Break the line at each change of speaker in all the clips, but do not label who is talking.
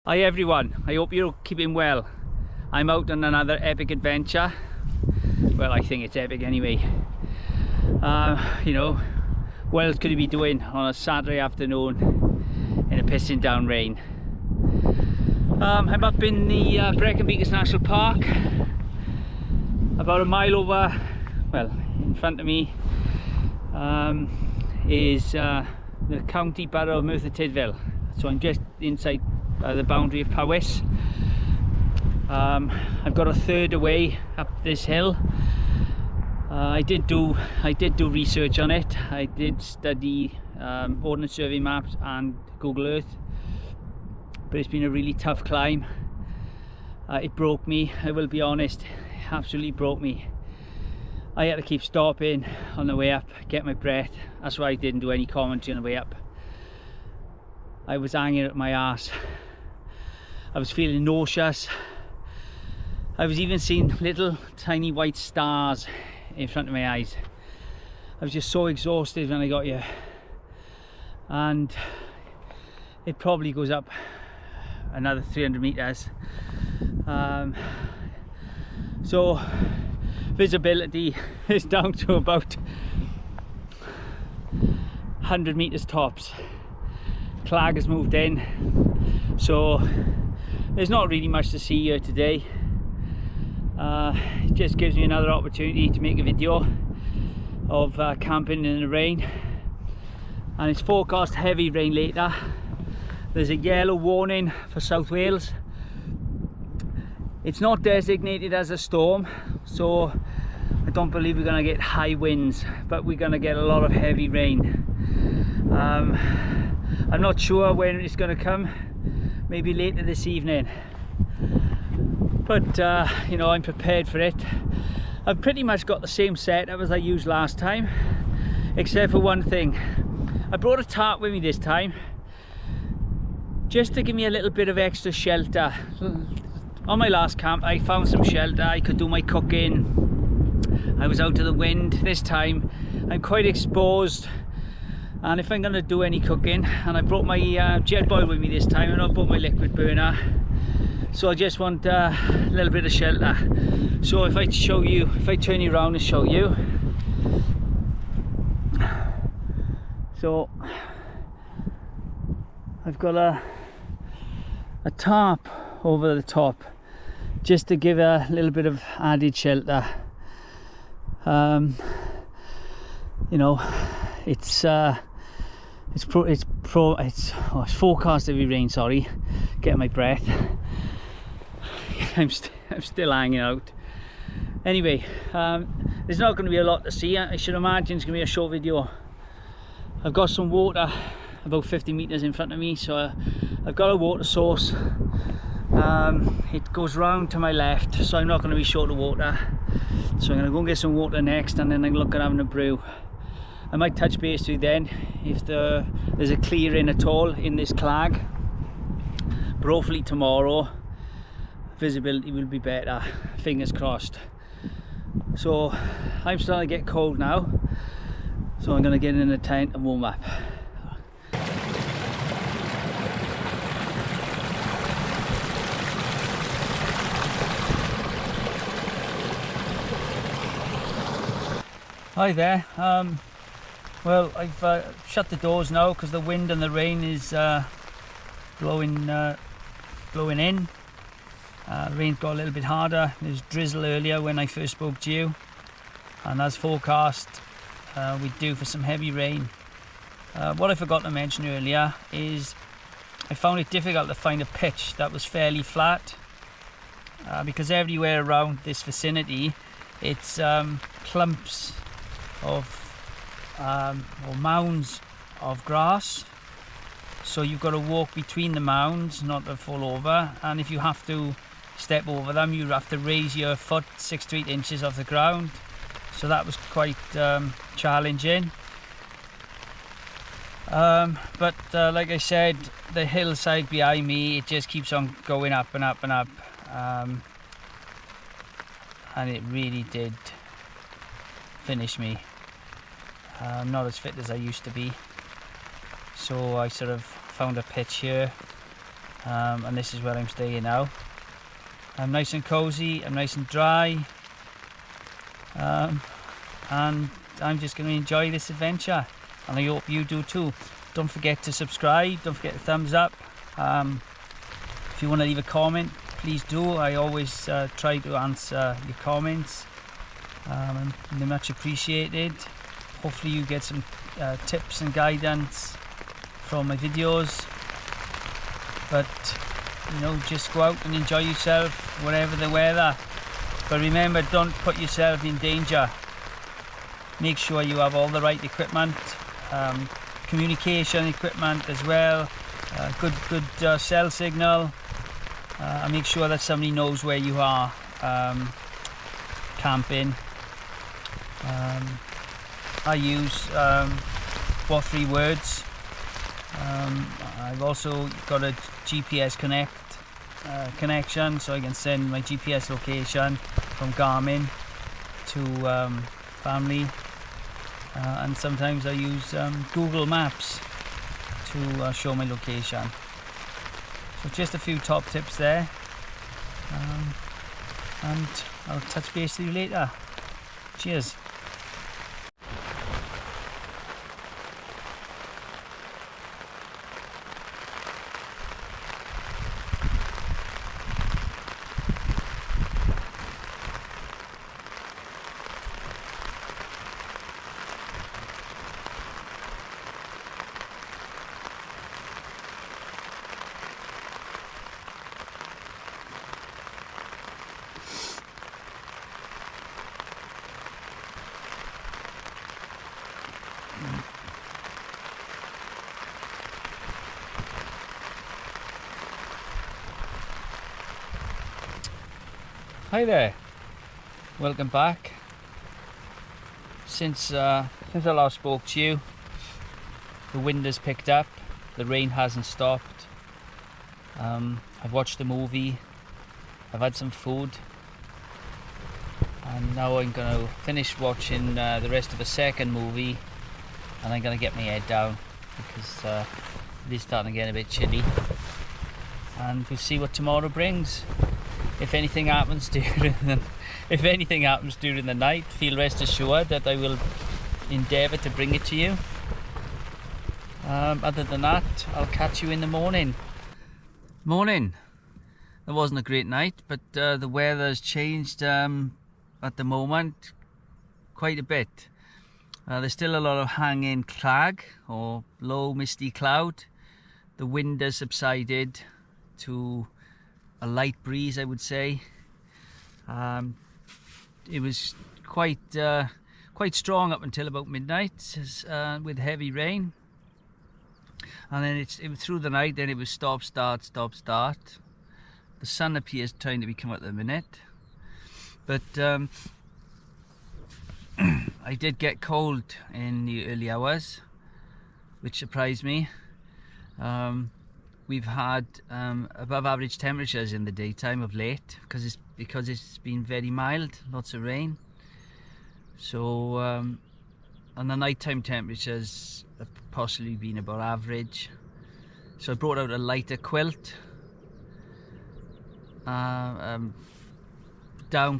Hi everyone, I hope you're keeping well. I'm out on another epic adventure. Well, I think it's epic anyway. You know, what else could you be doing on a Saturday afternoon in a pissing down rain? I'm up in the Brecon Beacons National Park, about a mile over, well, in front of me is the county borough of Merthyr Tydfil. So I'm just inside the boundary of Powys. I've got a third away up this hill. I did do research on it. I did study Ordnance Survey maps and Google Earth, but it's been a really tough climb. It broke me, I will be honest. It absolutely broke me. I had to keep stopping on the way up, get my breath. That's why I didn't do any commentary on the way up. I was hanging at my arse. I was feeling nauseous. I was even seeing little tiny white stars in front of my eyes. I was just so exhausted when I got here, and it probably goes up another 300 meters. So visibility is down to about 100 meters tops. Clag has moved in, so there's not really much to see here today. It just gives me another opportunity to make a video of camping in the rain, and it's forecast heavy rain later. There's a yellow warning for South Wales. It's not designated as a storm, so I don't believe we're going to get high winds, but we're going to get a lot of heavy rain. I'm not sure when it's going to come, maybe later this evening, but you know, I'm prepared for it. I've pretty much got the same setup as I used last time, except for one thing. I brought a tarp with me this time, just to give me a little bit of extra shelter. On my last camp I found some shelter, I could do my cooking, I was out of the wind. This time I'm quite exposed, and if I'm going to do any cooking, and I brought my jet boil with me this time, and I brought my liquid burner, so I just want a little bit of shelter. So if I turn you around and show you, so I've got a tarp over the top just to give a little bit of added shelter. You know, it's forecast to be rain. Sorry, get my breath. I'm still hanging out. Anyway, there's not going to be a lot to see. I should imagine it's going to be a short video. I've got some water about 50 meters in front of me, so I've got a water source. It goes round to my left, so I'm not going to be short of water. So I'm going to go and get some water next, and then I can look at having a brew. I might touch base with you then if there's a clearing at all in this clag, but hopefully tomorrow visibility will be better, fingers crossed. So I'm starting to get cold now, so I'm going to get in the tent and warm up. Hi there. Well, I've shut the doors now because the wind and the rain is blowing in. Rain's got a little bit harder. There was drizzle earlier when I first spoke to you, and as forecast we do for some heavy rain. What I forgot to mention earlier is I found it difficult to find a pitch that was fairly flat, because everywhere around this vicinity it's clumps of or mounds of grass, so you've got to walk between the mounds not to fall over, and if you have to step over them you have to raise your foot 6 to 8 inches off the ground, so that was quite challenging. But like I said, the hillside behind me, it just keeps on going up and up and up, and it really did finish me. I'm not as fit as I used to be, so I sort of found a pitch here and this is where I'm staying now. I'm nice and cozy, I'm nice and dry, and I'm just going to enjoy this adventure, and I hope you do too. Don't forget to subscribe, don't forget to thumbs up. If you want to leave a comment, please do. I always try to answer your comments, and they're much appreciated. Hopefully you get some tips and guidance from my videos, but you know, just go out and enjoy yourself whatever the weather. But remember, don't put yourself in danger. Make sure you have all the right equipment, communication equipment as well, good cell signal, and make sure that somebody knows where you are camping. I use 4 3 words. I've also got a GPS connection, so I can send my GPS location from Garmin to family, and sometimes I use Google Maps to show my location. So just a few top tips there, and I'll touch base with you later. Cheers. Hi there, welcome back. Since I last spoke to you, the wind has picked up, the rain hasn't stopped. I've watched the movie, I've had some food, and now I'm going to finish watching the rest of the second movie, and I'm going to get my head down because it is starting to get a bit chilly, and we'll see what tomorrow brings. If anything happens during the night, feel rest assured that I will endeavour to bring it to you. Other than that, I'll catch you in the morning. Morning. It wasn't a great night, but the weather has changed at the moment quite a bit. There's still a lot of hanging cloud or low misty cloud. The wind has subsided to a light breeze, I would say. It was quite strong up until about midnight, with heavy rain, and then it was through the night. Then it was stop start stop start. The sun appears trying to become at the minute, but I did get cold in the early hours, which surprised me. We've had above average temperatures in the daytime of late because it's been very mild, lots of rain. So and the nighttime temperatures have possibly been about average. So I brought out a lighter quilt, down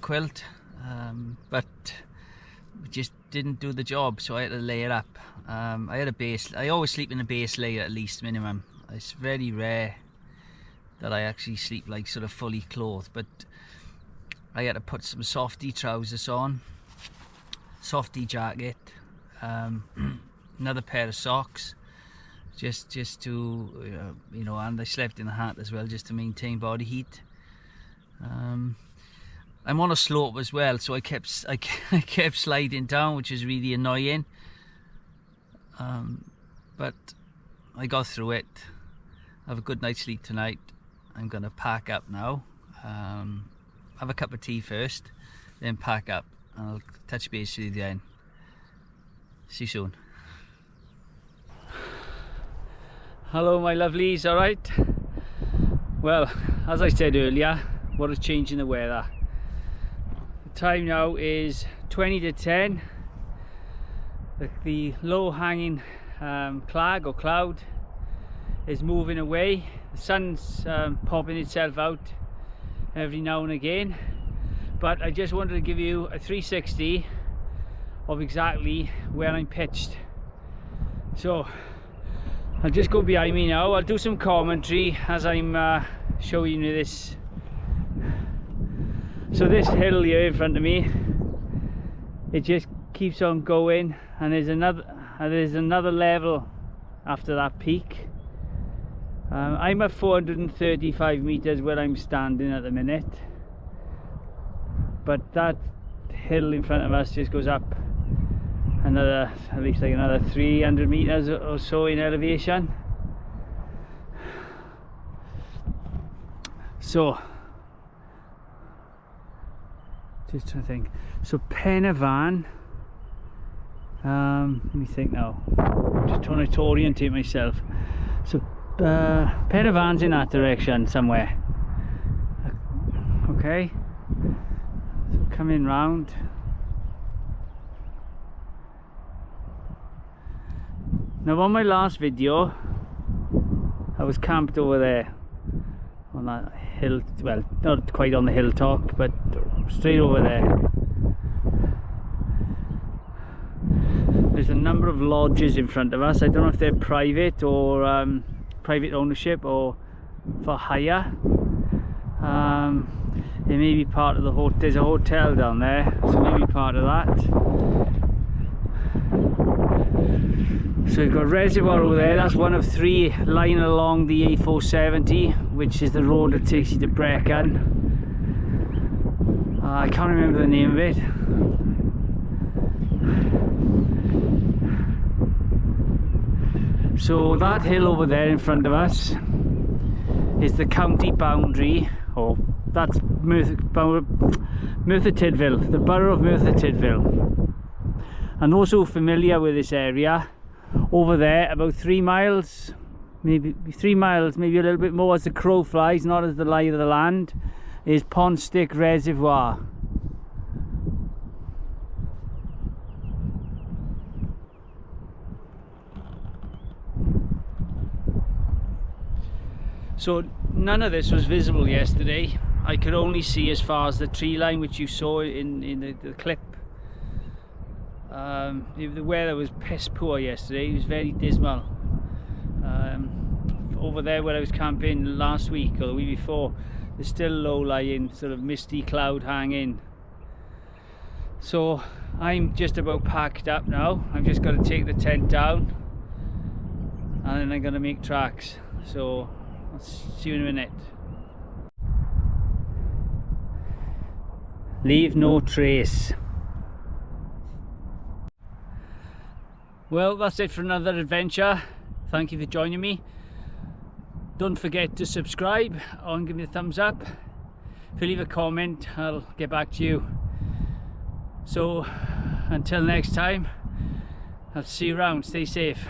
quilt, but it just didn't do the job, so I had to lay it up. I had a base. I always sleep in a base layer at least, minimum. It's very rare that I actually sleep like sort of fully clothed, but I had to put some softy trousers on, softy jacket, another pair of socks, just to you know, and I slept in a hat as well, just to maintain body heat. I'm on a slope as well, so I kept sliding down, which is really annoying. But I got through it. Have a good night's sleep tonight. I'm gonna pack up now. Have a cup of tea first, then pack up, and I'll touch base with you then. See you soon. Hello my lovelies, alright? Well, as I said earlier, what has changed in the weather? The time now is 20 to 10. The low hanging cloud is moving away. The sun's popping itself out every now and again, but I just wanted to give you a 360 of exactly where I'm pitched. So I'll just go behind me now. I'll do some commentary as I'm showing you this. So this hill here in front of me, it just keeps on going, and there's another level after that peak. I'm at 435 meters where I'm standing at the minute, but that hill in front of us just goes up another, at least like another 300 meters or so in elevation. So just trying to think. So Pen y Fan, let me think now, I'm just trying to orientate myself. So Pen y Fan's in that direction somewhere. Okay, so coming round. Now on my last video I was camped over there on that hill, well, not quite on the hilltop, but straight over there. There's a number of lodges in front of us. I don't know if they're private or private ownership or for hire. They may be part of the hotel. There's a hotel down there, so maybe part of that. So you've got a reservoir over there. That's one of 3 lying along the A470, which is the road that takes you to Brecon. I can't remember the name of it. So that hill over there in front of us is the county boundary, or that's Merthyr Tydfil, the borough of Merthyr Tydfil. And also familiar with this area, over there about 3 miles, maybe 3 miles, maybe a little bit more as the crow flies, not as the lie of the land, is Pond Stick Reservoir. So none of this was visible yesterday. I could only see as far as the tree line, which you saw in the clip. The weather was piss poor yesterday. It was very dismal. Over there where I was camping last week or the week before, there's still low-lying sort of misty cloud hanging. So I'm just about packed up now. I've just got to take the tent down and then I'm going to make tracks. So I'll see you in a minute. Leave no trace. Well, that's it for another adventure. Thank you for joining me. Don't forget to subscribe and give me a thumbs up. If you leave a comment, I'll get back to you. So until next time, I'll see you around. Stay safe.